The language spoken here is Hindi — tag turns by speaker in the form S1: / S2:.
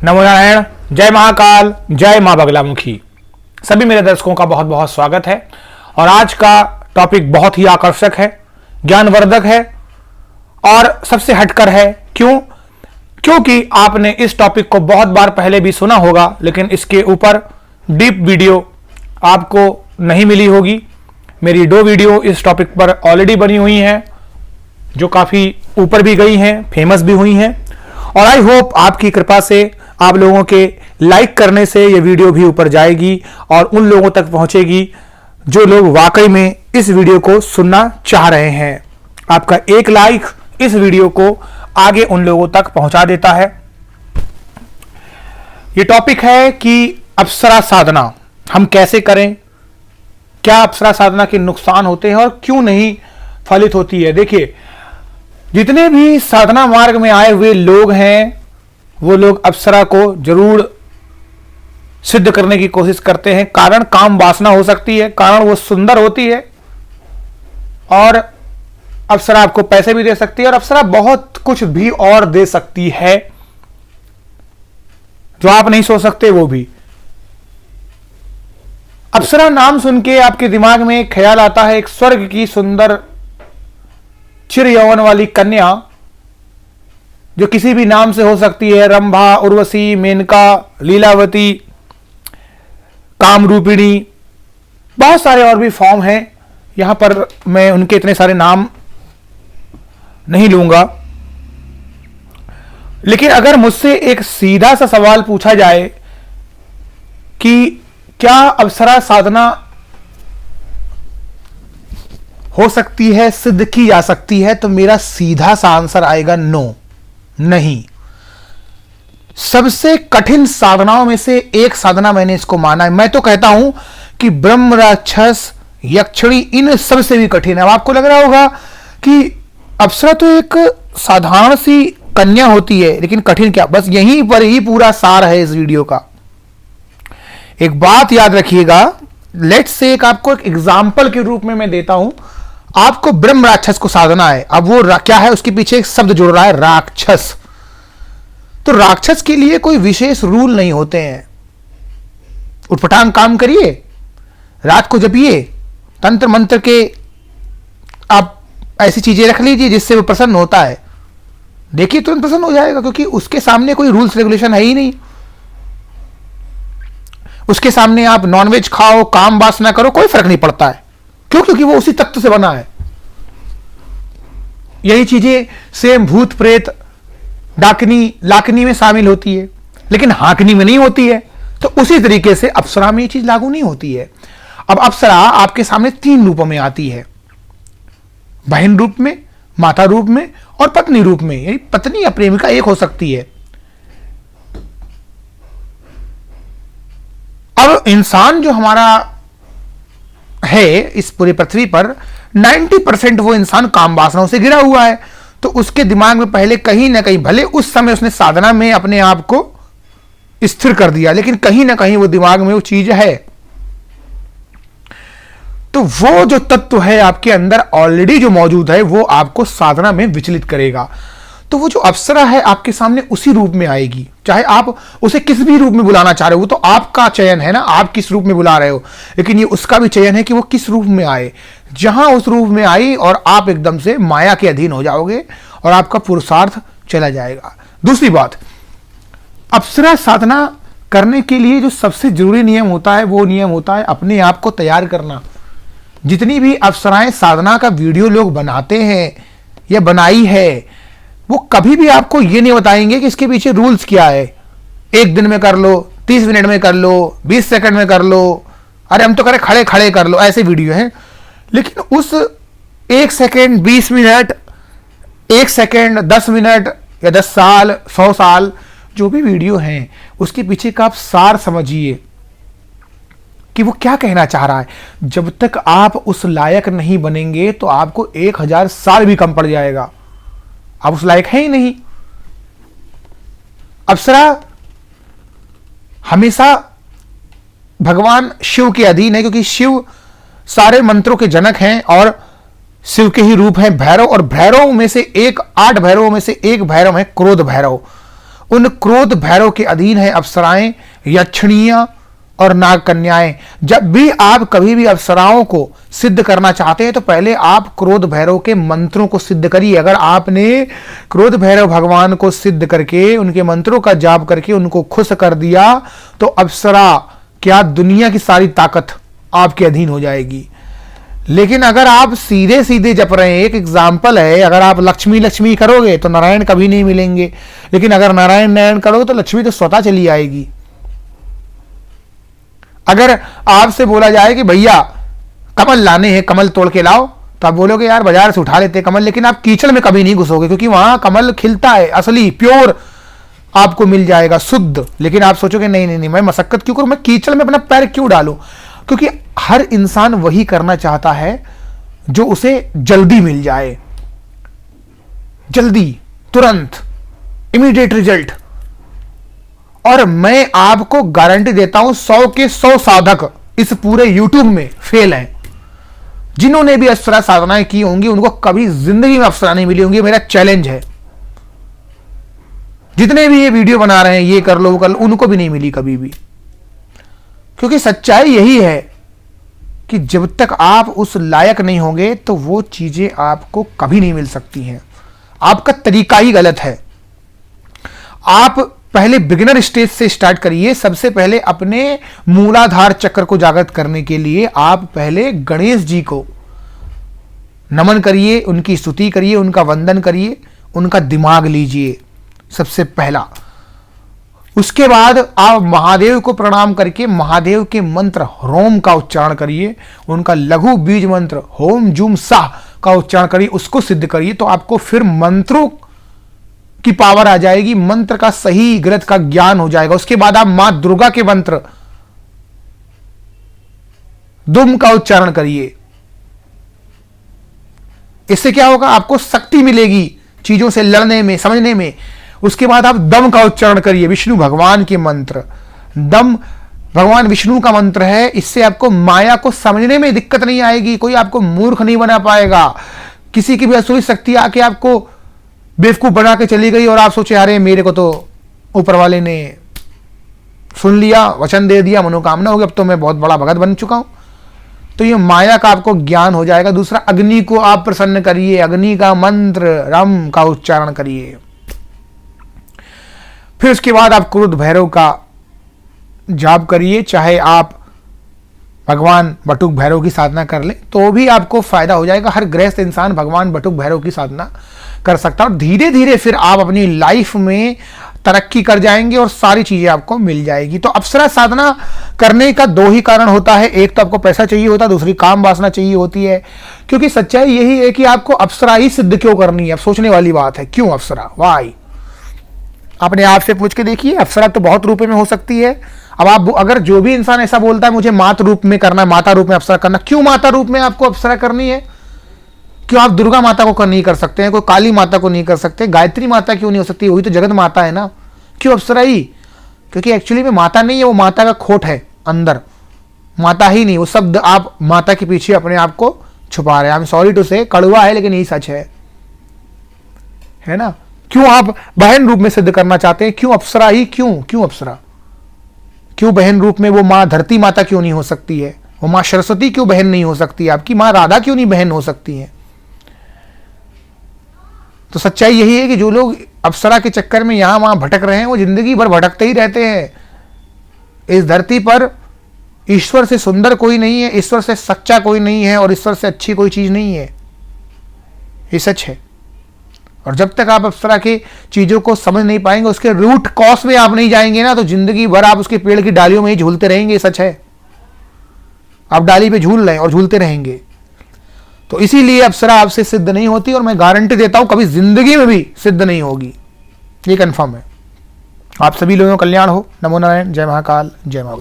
S1: नमो नारायण, जय महाकाल, जय मां बगलामुखी। सभी मेरे दर्शकों का बहुत बहुत स्वागत है। और आज का टॉपिक बहुत ही आकर्षक है, ज्ञानवर्धक है और सबसे हटकर है। क्योंकि आपने इस टॉपिक को बहुत बार पहले भी सुना होगा, लेकिन इसके ऊपर डीप वीडियो आपको नहीं मिली होगी। मेरी 2 वीडियो इस टॉपिक पर ऑलरेडी बनी हुई हैं, जो काफी ऊपर भी गई हैं, फेमस भी हुई हैं। और आई होप आपकी कृपा से, आप लोगों के लाइक करने से ये वीडियो भी ऊपर जाएगी और उन लोगों तक पहुंचेगी जो लोग वाकई में इस वीडियो को सुनना चाह रहे हैं। आपका एक लाइक इस वीडियो को आगे उन लोगों तक पहुंचा देता है। ये टॉपिक है कि अप्सरा साधना हम कैसे करें, क्या अप्सरा साधना के नुकसान होते हैं और क्यों नहीं फलित होती है। देखिए, जितने भी साधना मार्ग में आए हुए लोग हैं, वो लोग अप्सरा को जरूर सिद्ध करने की कोशिश करते हैं। कारण काम वासना हो सकती है, कारण वो सुंदर होती है और अप्सरा आपको पैसे भी दे सकती है और अप्सरा बहुत कुछ भी और दे सकती है जो आप नहीं सोच सकते। वो भी अप्सरा नाम सुन के आपके दिमाग में एक ख्याल आता है, एक स्वर्ग की सुंदर चिर यौवन वाली कन्या, जो किसी भी नाम से हो सकती है। रंभा, उर्वशी, मेनका, लीलावती, कामरूपिणी, बहुत सारे और भी फॉर्म हैं। यहां पर मैं उनके इतने सारे नाम नहीं लूंगा। लेकिन अगर मुझसे एक सीधा सा सवाल पूछा जाए कि क्या अप्सरा साधना हो सकती है, सिद्ध की जा सकती है, तो मेरा सीधा सा आंसर आएगा नो, नहीं। सबसे कठिन साधनाओं में से एक साधना मैंने इसको माना है। मैं तो कहता हूं कि ब्रह्म, राक्षस, यक्षिणी इन सबसे भी कठिन है। अब आपको लग रहा होगा कि अप्सरा तो एक साधारण सी कन्या होती है, लेकिन कठिन क्या। बस यहीं पर ही पूरा सार है इस वीडियो का। एक बात याद रखिएगा, लेट्स से आपको एक एग्जाम्पल के रूप में मैं देता हूं। आपको ब्रह्म राक्षस को साधना है। अब वो क्या है, उसके पीछे एक शब्द जुड़ रहा है, राक्षस। तो राक्षस के लिए कोई विशेष रूल नहीं होते हैं। उठपटांग काम करिए, रात को जपिए, तंत्र मंत्र के आप ऐसी चीजें रख लीजिए जिससे वो प्रसन्न होता है। देखिए तुरंत प्रसन्न हो जाएगा, क्योंकि उसके सामने कोई रूल्स रेगुलेशन है ही नहीं। उसके सामने आप नॉनवेज खाओ, काम वासना करो, कोई फर्क नहीं पड़ता है। क्यों? क्योंकि वो उसी तत्व से बना है। यही चीजें सेम भूत प्रेत डाकनी लाकनी में शामिल होती है, लेकिन हाकनी में नहीं होती है। तो उसी तरीके से अप्सरा में ये चीज लागू नहीं होती है। अब अप्सरा आपके सामने 3 रूपों में आती है, बहन रूप में, माता रूप में और पत्नी रूप में। यानी पत्नी या प्रेमिका एक हो सकती है। अब इंसान जो हमारा है इस पूरी पृथ्वी पर, 90% वो इंसान काम वासनाओं से घिरा हुआ है। तो उसके दिमाग में पहले कहीं ना कहीं, भले उस समय उसने साधना में अपने आप को स्थिर कर दिया, लेकिन कहीं ना कहीं वो दिमाग में वो चीज है। तो वो जो तत्व है आपके अंदर ऑलरेडी जो मौजूद है, वो आपको साधना में विचलित करेगा। तो वो जो अप्सरा है आपके सामने उसी रूप में आएगी, चाहे आप उसे किस भी रूप में बुलाना चाह रहे हो। वो तो आपका चयन है ना, आप किस रूप में बुला रहे हो। लेकिन ये उसका भी चयन है कि वो किस रूप में आए। जहां उस रूप में आई और आप एकदम से माया के अधीन हो जाओगे और आपका पुरुषार्थ चला जाएगा। दूसरी बात, अप्सरा साधना करने के लिए जो सबसे जरूरी नियम होता है, वो नियम होता है अपने आप को तैयार करना। जितनी भी अप्सराएं साधना का वीडियो लोग बनाते हैं या बनाई है, वो कभी भी आपको ये नहीं बताएंगे कि इसके पीछे रूल्स क्या है। 1 दिन में कर लो, 30 मिनट में कर लो, 20 सेकंड में कर लो, अरे हम तो करें खड़े खड़े कर लो, ऐसे वीडियो हैं। लेकिन उस 1 सेकंड, 20 मिनट, 1 सेकंड, 10 मिनट या 10 साल, 100 साल जो भी वीडियो हैं, उसके पीछे का आप सार समझिए कि वो क्या कहना चाह रहा है। जब तक आप उस लायक नहीं बनेंगे तो आपको 1000 साल भी कम पड़ जाएगा। आप उस लायक है ही नहीं। अप्सरा हमेशा भगवान शिव के अधीन है, क्योंकि शिव सारे मंत्रों के जनक हैं और शिव के ही रूप हैं भैरव। और भैरव में से एक, 8 भैरवों में से एक भैरव है क्रोध भैरव। उन क्रोध भैरव के अधीन है अप्सराएं, यक्षिणियां और नाग कन्याएं। जब भी आप कभी भी अप्सराओं को सिद्ध करना चाहते हैं तो पहले आप क्रोध भैरव के मंत्रों को सिद्ध करिए। अगर आपने क्रोध भैरव भगवान को सिद्ध करके उनके मंत्रों का जाप करके उनको खुश कर दिया तो अप्सरा क्या दुनिया की सारी ताकत आपके अधीन हो जाएगी। लेकिन अगर आप सीधे सीधे जप रहे हैं, एक एग्जाम्पल है, अगर आप लक्ष्मी लक्ष्मी करोगे तो नारायण कभी नहीं मिलेंगे, लेकिन अगर नारायण नारायण करोगे तो लक्ष्मी तो स्वतः चली आएगी। अगर आपसे बोला जाए कि भैया कमल लाने हैं, कमल तोड़ के लाओ, तो आप बोलोगे यार बाजार से उठा लेते हैं कमल, लेकिन आप कीचड़ में कभी नहीं घुसोगे क्योंकि वहां कमल खिलता है, असली प्योर आपको मिल जाएगा, शुद्ध। लेकिन आप सोचोगे नहीं नहीं नहीं, मैं मशक्कत क्यों करूं, मैं कीचड़ में अपना पैर क्यों डालूं, क्योंकि हर इंसान वही करना चाहता है जो उसे जल्दी मिल जाए, जल्दी, तुरंत, इमीडिएट रिजल्ट। और मैं आपको गारंटी देता हूं 100 के 100 साधक इस पूरे यूट्यूब में फेल हैं। जिन्होंने भी अप्सरा साधनाएं की होंगी उनको कभी जिंदगी में अप्सरा नहीं मिली होंगी, मेरा चैलेंज है। जितने भी ये वीडियो बना रहे हैं ये कर लो वो कर लो, उनको भी नहीं मिली कभी भी। क्योंकि सच्चाई यही है कि जब तक आप उस लायक नहीं होंगे तो वो चीजें आपको कभी नहीं मिल सकती हैं। आपका तरीका ही गलत है। आप पहले बिगिनर स्टेज से स्टार्ट करिए। सबसे पहले अपने मूलाधार चक्र को जागृत करने के लिए आप पहले गणेश जी को नमन करिए, उनकी स्तुति करिए, उनका वंदन करिए, उनका दिमाग लीजिए सबसे पहला। उसके बाद आप महादेव को प्रणाम करके महादेव के मंत्र रोम का उच्चारण करिए, उनका लघु बीज मंत्र होम जूम साह का उच्चारण करिए, उसको सिद्ध करिए। तो आपको फिर मंत्रों की पावर आ जाएगी, मंत्र का सही गलत का ज्ञान हो जाएगा। उसके बाद आप मां दुर्गा के मंत्र दुम का उच्चारण करिए। इससे क्या होगा, आपको शक्ति मिलेगी चीजों से लड़ने में, समझने में। उसके बाद आप दम का उच्चारण करिए, विष्णु भगवान के मंत्र। दम भगवान विष्णु का मंत्र है, इससे आपको माया को समझने में दिक्कत नहीं आएगी, कोई आपको मूर्ख नहीं बना पाएगा। किसी की भी असुरी शक्ति आके आपको बेवकूफ बना के चली गई और आप सोचे अरे मेरे को तो ऊपर वाले ने सुन लिया, वचन दे दिया, मनोकामना हो गई, अब तो मैं बहुत बड़ा भगत बन चुका हूं। तो ये माया का आपको ज्ञान हो जाएगा। दूसरा, अग्नि को आप प्रसन्न करिए, अग्नि का मंत्र रम का उच्चारण करिए। फिर उसके बाद आप क्रोध भैरव का जाप करिए। चाहे आप भगवान बटुक भैरव की साधना कर ले तो भी आपको फायदा हो जाएगा। हर गृहस्थ इंसान भगवान बटुक भैरव की साधना कर सकता है और धीरे धीरे फिर आप अपनी लाइफ में तरक्की कर जाएंगे और सारी चीजें आपको मिल जाएगी। तो अप्सरा साधना करने का दो ही कारण होता है, एक तो आपको पैसा चाहिए होता है, दूसरी काम वासना चाहिए होती है। क्योंकि सच्चाई यही है कि आपको अप्सरा ही सिद्ध क्यों करनी है। अब सोचने वाली बात है, क्यों अप्सरा, वाई? अपने आप से पूछ के देखिए। अप्सरा तो बहुत रूप में हो सकती है। अब आप अगर जो भी इंसान ऐसा बोलता है मुझे मात रूप में करना है, माता रूप में अप्सरा करना, क्यों माता रूप में आपको अप्सरा करनी है? क्यों आप दुर्गा माता को नहीं कर सकते हैं, कोई काली माता को नहीं कर सकते, गायत्री माता क्यों नहीं हो सकती? वही तो जगत माता है ना, क्यों अप्सरा ही? क्योंकि एक्चुअली में माता नहीं है, वो माता का खोट है अंदर, माता ही नहीं। वो शब्द आप माता के पीछे अपने आप को छुपा रहे हैं। आई एम सॉरी टू से, कड़वा है लेकिन यही सच है ना? क्यों आप बहन रूप में सिद्ध करना चाहते हैं? क्यों अप्सरा ही? क्यों अप्सरा? क्यों बहन रूप में वो मां धरती माता क्यों नहीं हो सकती है? वो मां सरस्वती क्यों बहन नहीं हो सकती? आपकी मां राधा क्यों नहीं बहन हो सकती है? तो सच्चाई यही है कि जो लोग अप्सरा के चक्कर में यहां वहां भटक रहे हैं वो जिंदगी भर भटकते ही रहते हैं। इस धरती पर ईश्वर से सुंदर कोई नहीं है, ईश्वर से सच्चा कोई नहीं है और ईश्वर से अच्छी कोई चीज नहीं है। ये सच है। और जब तक आप अप्सरा के चीजों को समझ नहीं पाएंगे, उसके रूट कॉज में आप नहीं जाएंगे ना, तो जिंदगी भर आप उसके पेड़ की डालियों में ही झूलते रहेंगे। सच है, आप डाली पे झूल रहे हैं और झूलते रहेंगे। तो इसीलिए अप्सरा आपसे सिद्ध नहीं होती और मैं गारंटी देता हूं कभी जिंदगी में भी सिद्ध नहीं होगी, ये कंफर्म है। आप सभी लोगों का कल्याण हो। नमो नारायण। जय महाकाल, जय मां।